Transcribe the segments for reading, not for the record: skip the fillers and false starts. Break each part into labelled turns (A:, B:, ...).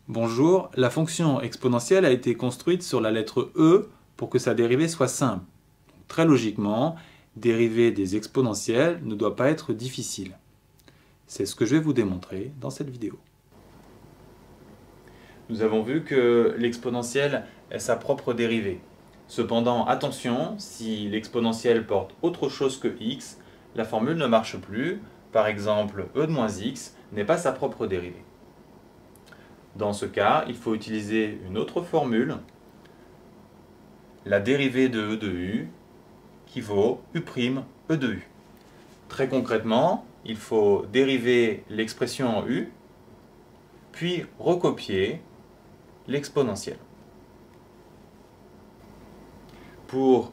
A: Bonjour, la fonction exponentielle a été construite sur la lettre E pour que sa dérivée soit simple. Très logiquement, dériver des exponentielles ne doit pas être difficile. C'est ce que je vais vous démontrer dans cette vidéo. Nous avons vu que l'exponentielle est sa propre dérivée. Cependant, attention, si l'exponentielle porte autre chose que x, la formule ne marche plus. Par exemple, e de moins x n'est pas sa propre dérivée. Dans ce cas, il faut utiliser une autre formule, la dérivée de e de u, qui vaut u' e de u. Très concrètement, il faut dériver l'expression en u, puis recopier l'exponentielle. Pour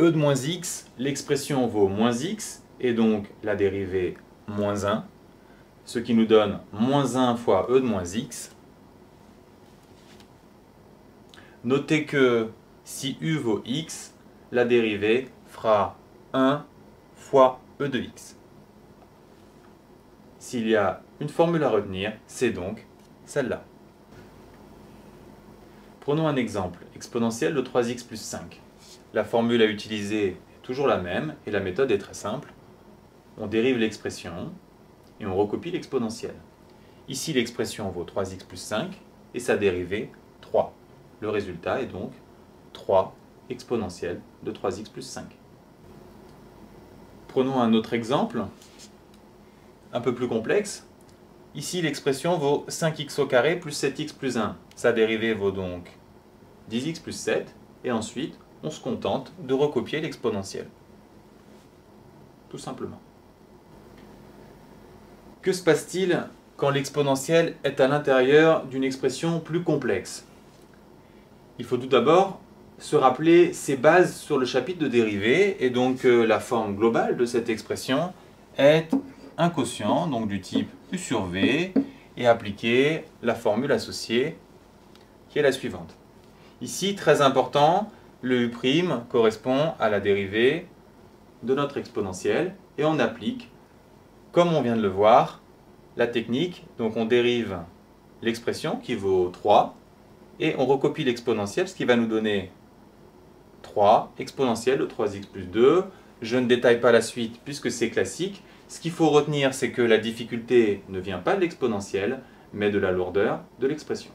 A: e de moins x, l'expression vaut moins x, et donc la dérivée moins 1, ce qui nous donne moins 1 fois e de moins x. Notez que si u vaut x, la dérivée fera 1 fois e de x. S'il y a une formule à retenir, c'est donc celle-là. Prenons un exemple, exponentielle de 3x plus 5. La formule à utiliser est toujours la même et la méthode est très simple. On dérive l'expression et on recopie l'exponentielle. Ici, l'expression vaut 3x plus 5 et sa dérivée 3. Le résultat est donc 3 exponentielle de 3x plus 5. Prenons un autre exemple, un peu plus complexe. Ici, l'expression vaut 5x au carré plus 7x plus 1. Sa dérivée vaut donc 10x plus 7. Et ensuite, on se contente de recopier l'exponentielle. Tout simplement. Que se passe-t-il quand l'exponentielle est à l'intérieur d'une expression plus complexe? Il faut tout d'abord se rappeler ses bases sur le chapitre de dérivée, et donc la forme globale de cette expression est un quotient, donc du type u sur v, et appliquer la formule associée qui est la suivante. Ici, très important, le u' correspond à la dérivée de notre exponentielle, et on applique, comme on vient de le voir, la technique. Donc on dérive l'expression qui vaut 3, et on recopie l'exponentielle, ce qui va nous donner 3 exponentielle de 3x plus 2. Je ne détaille pas la suite puisque c'est classique. Ce qu'il faut retenir, c'est que la difficulté ne vient pas de l'exponentielle, mais de la lourdeur de l'expression.